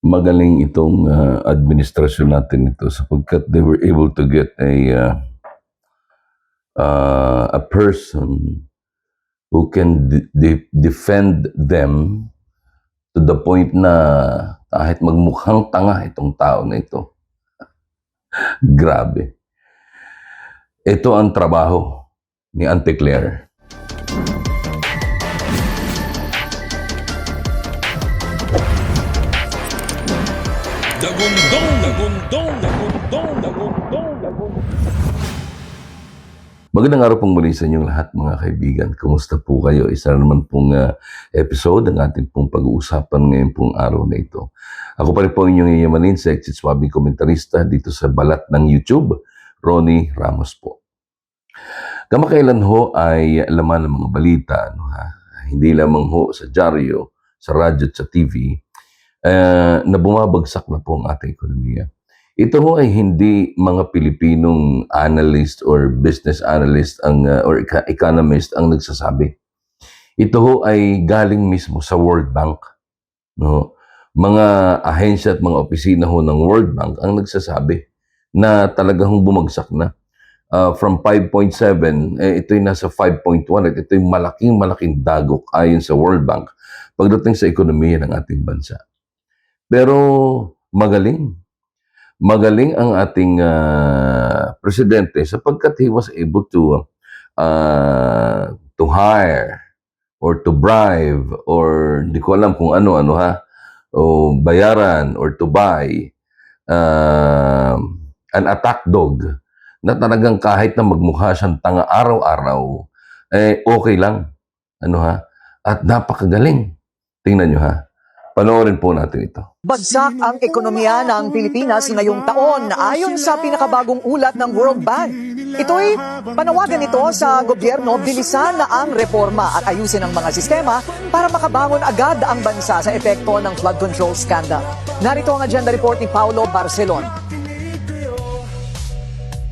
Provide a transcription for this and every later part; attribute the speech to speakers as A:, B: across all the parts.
A: Magaling itong administrasyon natin ito sapagkat they were able to get a person who can defend them to the point na kahit magmukhang tanga itong tao na ito. Grabe. Ito ang trabaho ni Auntie Claire.
B: Dagundong, dagundong, dagundong, dagundong, dagundong.
A: Magandang araw pong muli sa inyong lahat mga kaibigan. Kumusta po kayo? Isa na naman pong episode ng ating pong pag-uusapan ngayon pong araw na ito. Ako pa rin po inyong iyamanin sa Exit Swabing komentarista dito sa balat ng YouTube, Ronnie Ramos po. Kamakailan ho ay laman ng mga balita, hindi lamang ho sa dyaryo, sa radyo at sa TV, na bumabagsak na po ang ating ekonomiya. Ito ho ay hindi mga Pilipinong analyst or business analyst or economist ang nagsasabi. Ito ho ay galing mismo sa World Bank. No? Mga ahensya at mga opisina ho ng World Bank ang nagsasabi na talagang bumagsak na. From 5.7, ito'y nasa 5.1 at ito'y malaking dagok ayon sa World Bank pagdating sa ekonomiya ng ating bansa. Pero magaling ang ating presidente sapagkat he was able to hire or to bribe or hindi ko alam kung ano o bayaran or to buy an attack dog na talagang kahit na magmukha siyang tanga araw-araw okay lang at napakagaling. Tingnan nyo panoorin po natin ito.
C: Bagsak ang ekonomiya ng Pilipinas ngayong taon ayon sa pinakabagong ulat ng World Bank. Ito'y panawagan nito sa gobyerno bilisan na ang reforma at ayusin ang mga sistema para makabangon agad ang bansa sa epekto ng flood control scandal. Narito ang agenda report ni Paulo Barcelon.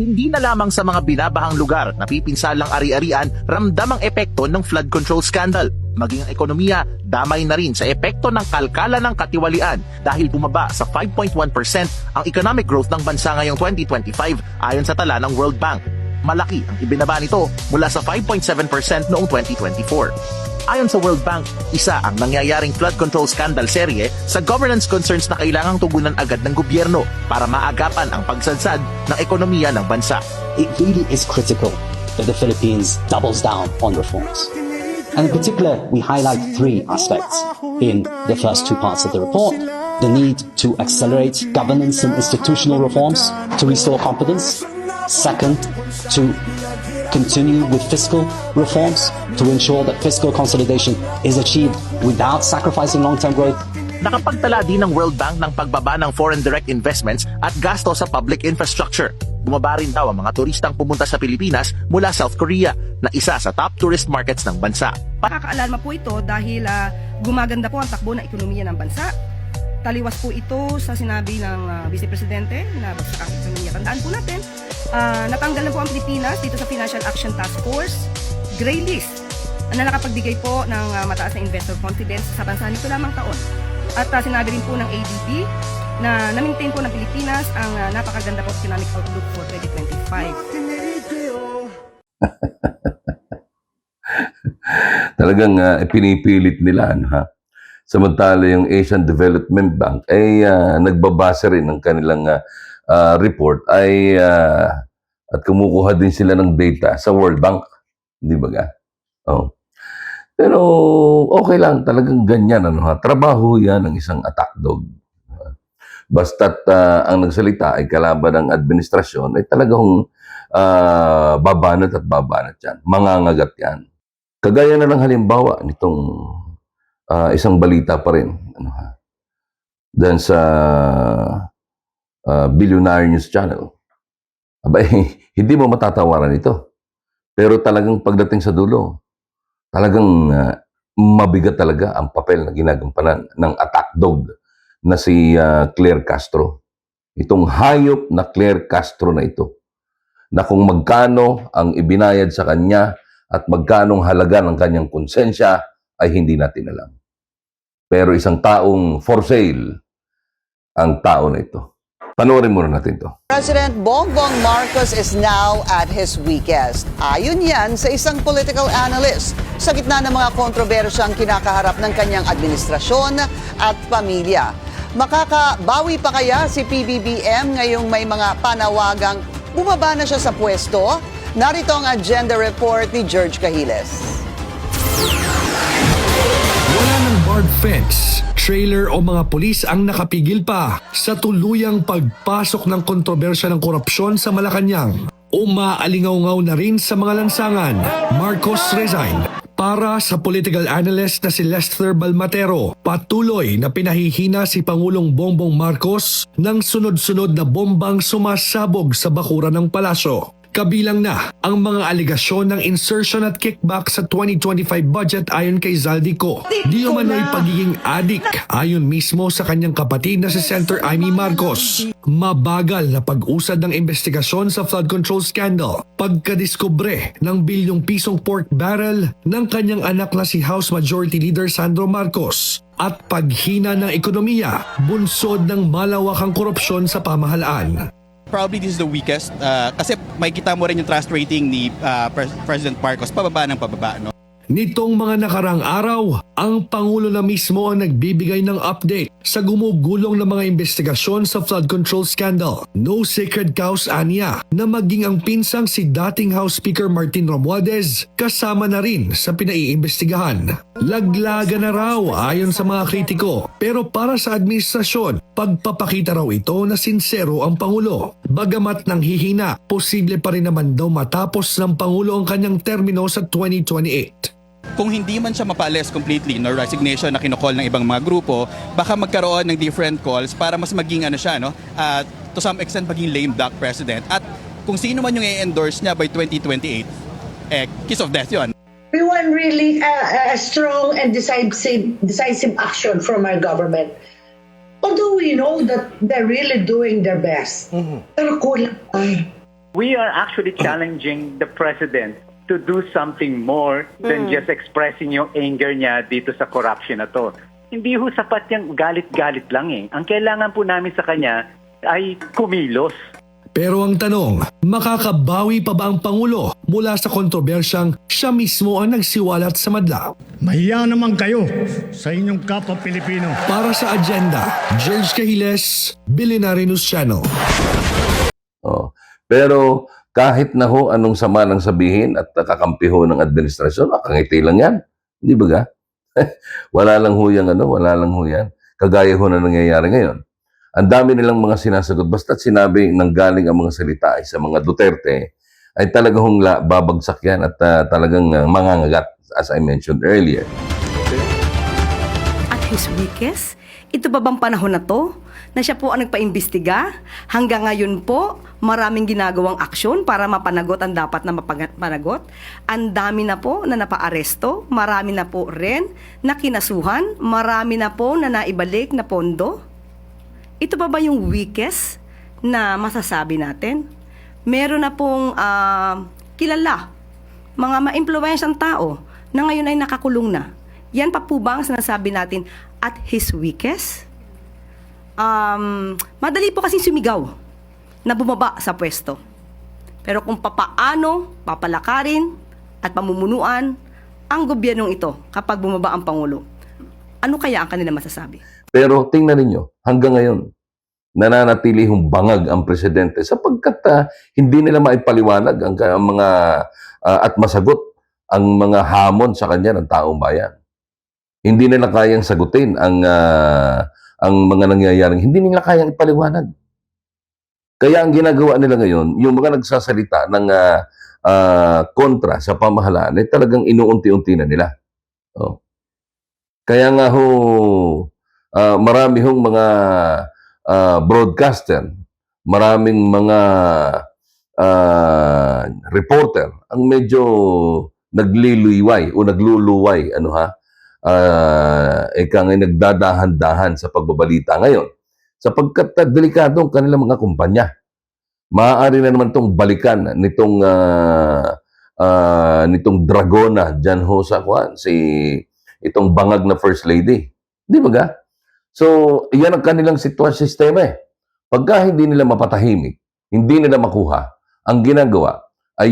D: Hindi na lamang sa mga binabahang lugar na pipinsalang ari-arian ramdam ang epekto ng flood control scandal. Maging ang ekonomiya, damay na rin sa epekto ng kalkala ng katiwalian dahil bumaba sa 5.1% ang economic growth ng bansa ngayong 2025 ayon sa tala ng World Bank. Malaki ang ibinaba nito mula sa 5.7% noong 2024. Ayon sa World Bank, isa ang nangyayaring flood control scandal serye sa governance concerns na kailangang tugunan agad ng gobyerno para maagapan ang pagsadsad ng ekonomiya ng bansa.
E: It really is critical that the Philippines doubles down on reforms. And in particular, we highlight three aspects in the first two parts of the report. The need to accelerate governance and institutional reforms to restore confidence. Second, to continue with fiscal reforms to ensure that fiscal consolidation is achieved without sacrificing long-term growth.
D: Nakapagtala din ng World Bank ng pagbaba ng foreign direct investments at gasto sa public infrastructure. Bumaba rin daw ang mga turistang pumunta sa Pilipinas mula South Korea na isa sa top tourist markets ng bansa.
F: Nakakaalarma po ito dahil gumaganda po ang takbo ng ekonomiya ng bansa. Taliwas po ito sa sinabi ng Vice Presidente na bagsak ang ekonomiya. Tandaan po natin, natanggal na po ang Pilipinas dito sa Financial Action Task Force Gray List na nakapagbigay po ng mataas na investor confidence sa bansa nito lamang taon. At sinabi rin po ng ADB na na-maintain po ng Pilipinas ang napakaganda po economic outlook for 2025.
A: Talagang pinipilit nila Samantala yung Asian Development Bank ay nagbabasa rin ng kanilang report at kumukuha din sila ng data sa World Bank. Hindi ba Pero okay lang, talagang ganyan. Trabaho yan ng isang attack dog. Basta't ang nagsalita ay kalaban ng administrasyon ay talagang babanat yan. Mangangagat yan. Kagaya na ng halimbawa nitong isang balita pa rin dahil sa Billionaire News Channel. Abay, hindi mo matatawaran ito. Pero talagang pagdating sa dulo, talagang mabigat talaga ang papel na ginagampanan ng attack dog na si Claire Castro. Itong hayop na Claire Castro na ito, na kung magkano ang ibinayad sa kanya at magkanong halaga ng kanyang konsensya ay hindi natin alam. Pero isang taong for sale ang tao na ito. Panoorin muna natin to.
G: President Bongbong Marcos is now at his weakest. Ayon yan sa isang political analyst sa gitna ng mga kontrobersyang kinakaharap ng kanyang administrasyon at pamilya. Makakabawi pa kaya si PBBM ngayong may mga panawagang bumaba na siya sa pwesto? Narito ang agenda report ni George Cahiles.
H: Wala ng barbed fence, trailer o mga pulis ang nakapigil pa sa tuluyang pagpasok ng kontrobersya ng korupsyon sa Malacanang. Umaalingaw-ngaw na rin sa mga lansangan. Marcos resign. Para sa political analyst na si Lester Balmatero, patuloy na pinahihina si Pangulong Bongbong Marcos ng sunod-sunod na bombang sumasabog sa bakuran ng palasyo. Kabilang na ang mga aligasyon ng insertion at kickback sa 2025 budget ayon kay Zaldico. Di umano'y pagiging adik ayon mismo sa kanyang kapatid na si Senator Amy Marcos. Mabagal na pag-usad ng investigasyon sa flood control scandal. Pagkadiskubre ng bilyong pisong pork barrel ng kanyang anak na si House Majority Leader Sandro Marcos. At paghina ng ekonomiya, bunsod ng malawakang korupsyon sa pamahalaan.
I: Probably this is the weakest kasi makikita mo rin yung trust rating ni President Marcos pababa ng pababa, no?
H: Nitong mga nakarang araw, ang Pangulo na mismo ang nagbibigay ng update sa gumugulong na mga investigasyon sa flood control scandal. No sacred cows anya na maging ang pinsang si dating House Speaker Martin Romualdez kasama na rin sa pinaiimbestigahan. Laglaga na raw ayon sa mga kritiko, pero para sa administrasyon, pagpapakita raw ito na sincero ang Pangulo. Bagamat nang hihina, posible pa rin naman daw matapos ng Pangulo ang kanyang termino sa 2028.
I: Kung hindi man siya mapaalis completely, no, resignation na kinocall ng ibang mga grupo, baka magkaroon ng different calls para mas maging ano siya, no, to some extent maging lame duck president. At kung sino man yung i-endorse niya by 2028, kiss of death yun.
J: We want really a strong and decisive action from our government. Although we know that they're really doing their best. Pero kulang pa.
K: We are actually challenging the president to do something more than just expressing yung anger niya dito sa corruption na to. Hindi ho sapat yung galit-galit lang eh. Ang kailangan po namin sa kanya ay kumilos.
H: Pero ang tanong, makakabawi pa ba ang Pangulo mula sa kontrobersyang siya mismo ang nagsiwalat sa madla?
L: Mahiya naman kayo sa inyong kapwa Pilipino.
H: Para sa agenda, George Cahiles, Billionaire News Channel.
A: Oh. Pero kahit na ho anong sama ng sabihin at kakampi ho ng administrasyon, nakangiti lang yan. Hindi ba ga? Wala lang ho yan, wala lang ho yan. Kagaya ho na nangyayari ngayon. Ang dami nilang mga sinasagot. Basta't sinabi nang galing ang mga salita ay sa mga Duterte, ay talagang babagsak yan at talagang mangangagat, as I mentioned earlier.
F: At his weakest, ito ba bang panahon na to na siya po ang nagpaimbestiga? Hanggang ngayon po, maraming ginagawang aksyon para mapanagot ang dapat na mapanagot. Ang dami na po na napaaresto, marami na po rin na kinasuhan, marami na po na naibalik na pondo. Ito ba yung weakest na masasabi natin? Meron na pong kilala, mga ma-impluwensyang tao na ngayon ay nakakulong na. Yan pa po ba ang sinasabi natin at his weakest? Madali po kasing sumigaw na bumaba sa pwesto. Pero kung papaano papalakarin at pamumunuan ang gobyernong ito kapag bumaba ang Pangulo, ano kaya ang kanila masasabi?
A: Pero tingnan ninyo, hanggang ngayon, nananatili hong bangag ang presidente sapagkat hindi nila maipaliwanag ang mga at masagot ang mga hamon sa kanya ng taong bayan. Hindi nila kayang sagutin ang mga nangyayaring hindi nila kayang ipaliwanag. Kaya ang ginagawa nila ngayon, yung mga nagsasalita ng kontra sa pamahalaan ay talagang inuunti-unti na nila. Oh. Kaya nga ho, marami hong mga broadcaster, maraming mga reporter ang medyo nagliliway o nagluluway, nagdadahan-dahan sa pagbabalita ngayon. Sapagkat delikado ang kanilang mga kumpanya. Maaari na naman itong balikan nitong Dragona dyan ho sa itong bangag na First Lady. Di ba ga? So, yan ang kanilang sistema eh. Pagka hindi nila mapatahimik, hindi nila makuha, ang ginagawa ay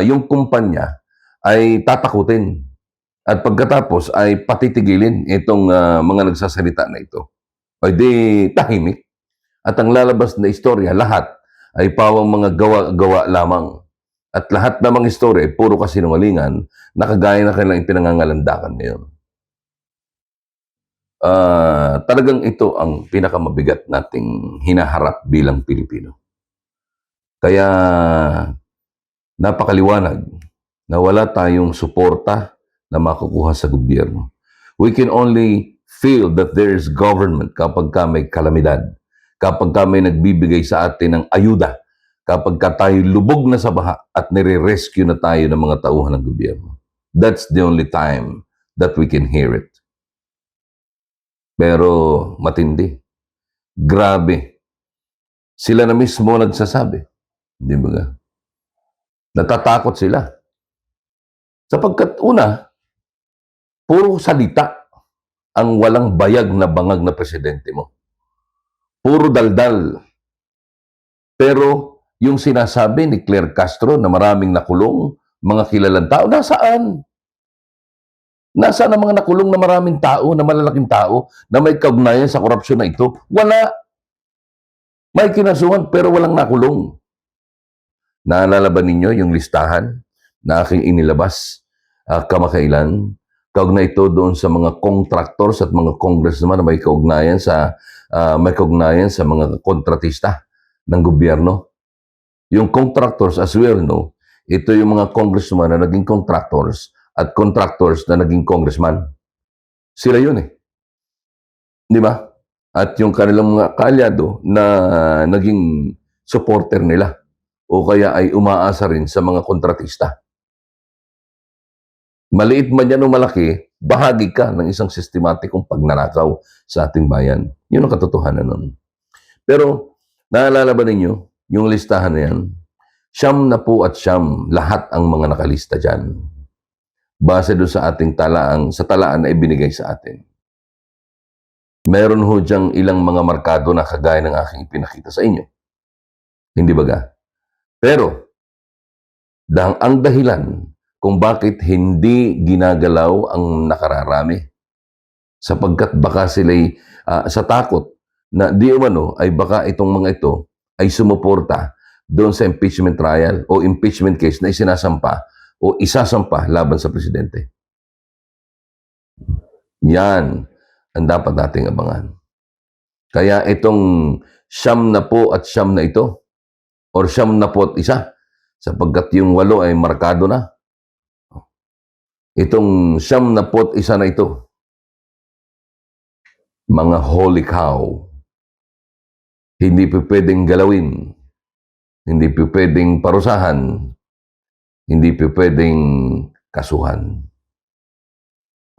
A: yung kumpanya ay tatakutin. At pagkatapos ay patitigilin itong mga nagsasalita na ito. O di tahimik. At ang lalabas na istorya, lahat ay pawang mga gawa-gawa lamang. At lahat namang istorya ay puro kasinungalingan na kagaya na kanilang ipinangangalandakan ngayon. Talagang ito ang pinakamabigat nating hinaharap bilang Pilipino. Kaya napakaliwanag na wala tayong suporta na makukuha sa gobyerno. We can only feel that there is government kapag ka may kalamidad, kapag ka may nagbibigay sa atin ng ayuda, kapag ka tayo lubog na sa baha at nire-rescue na tayo ng mga tauhan ng gobyerno. That's the only time that we can hear it. Pero matindi. Grabe. Sila na mismo nagsasabi. Hindi ba? Natatakot sila. Sapagkat una, puro salita ang walang bayag na bangag na presidente mo. Puro daldal. Pero yung sinasabi ni Claire Castro na maraming nakulong, mga kilalang tao, nasaan? Nasaan ang mga nakulong na maraming tao, na malalaking tao, na may kaugnayan sa korupsyon na ito? Wala. May kinasuhan pero walang nakulong. Naalala ba ninyo yung listahan na aking inilabas kamakailan? Kaugnay ito doon sa mga contractors at mga congressman na may kaugnayan sa mga kontratista ng gobyerno. Yung contractors, as we all know, ito yung mga congressman na naging contractors at contractors na naging congressman. Sila yun eh. Di ba? At yung kanilang mga kaalyado na naging supporter nila o kaya ay umaasa rin sa mga kontratista. Maliit man yan o malaki, bahagi ka ng isang sistematikong pagnanakaw sa ating bayan. Yun ang katotohanan nun. Pero, naalala ba ninyo, yung listahan na yan, 90 lahat ang mga nakalista dyan. Base doon sa ating talaan na ibinigay sa atin. Meron ho diyang ilang mga markado na kagaya ng aking ipinakita sa inyo. Hindi ba ga? Pero, ang dahilan kung bakit hindi ginagalaw ang nakararami, sapagkat baka sila'y sa takot na di umano ay baka itong mga ito ay sumuporta doon sa impeachment trial o impeachment case na isinasampa o isasampa laban sa presidente. Yan ang dapat nating abangan. Kaya itong 90 na ito, or 91, sapagkat yung 8 ay markado na. Itong 91 na ito, mga holy cow, hindi pa pwedeng galawin, hindi pa pwedeng parusahan, hindi pa pwedeng kasuhan.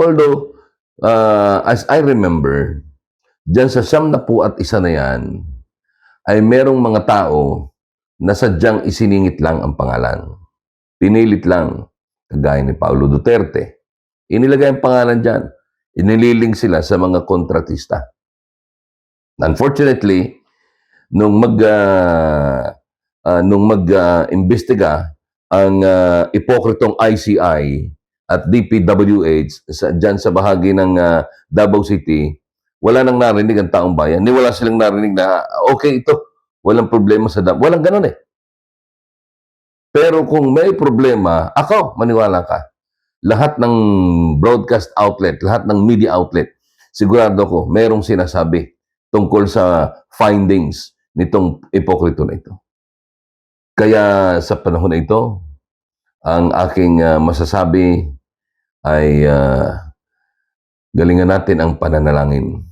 A: Although, as I remember, dyan sa 91 na yan, ay merong mga tao na sadyang isiningit lang ang pangalan. Pinilit lang, kagaya ni Paulo Duterte. Inilagay ang pangalan dyan. Inililing sila sa mga kontratista. Unfortunately, nung mag-imbestiga ang ipokritong ICI at DPWH dyan sa bahagi ng Davao City, wala nang narinig ang taong bayan. Wala silang narinig na, okay ito, walang problema sa Davao. Walang ganun eh. Pero kung may problema, ako, maniwala ka, lahat ng broadcast outlet, lahat ng media outlet, sigurado ko, merong sinasabi tungkol sa findings nitong ipokrito na ito. Kaya sa panahon na ito, ang aking masasabi ay galingan natin ang pananalangin.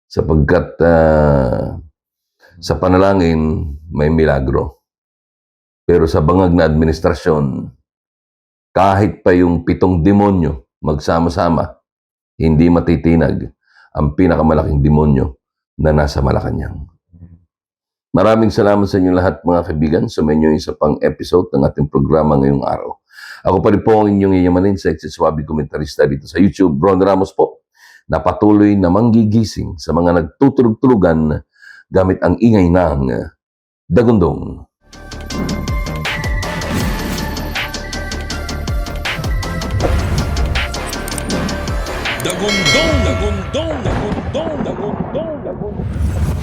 A: Sapagkat sa panalangin, may milagro. Pero sa bangag na administrasyon, kahit pa yung 7 demonyo magsama-sama, hindi matitinag ang pinakamalaking demonyo na nasa Malacanang. Maraming salamat sa inyo lahat mga kaibigan. Sumainyo isa pang episode ng ating programa ngayong araw. Ako pa rin po ang inyong iyamanin sa Exit Swabe komentarista dito sa YouTube. Ron Ramos po. na patuloy na manggigising sa mga nagtutulog-tulugan gamit ang ingay ng dagundong.
B: Dagundong, dagundong, dagundong, dagundong, dagundong.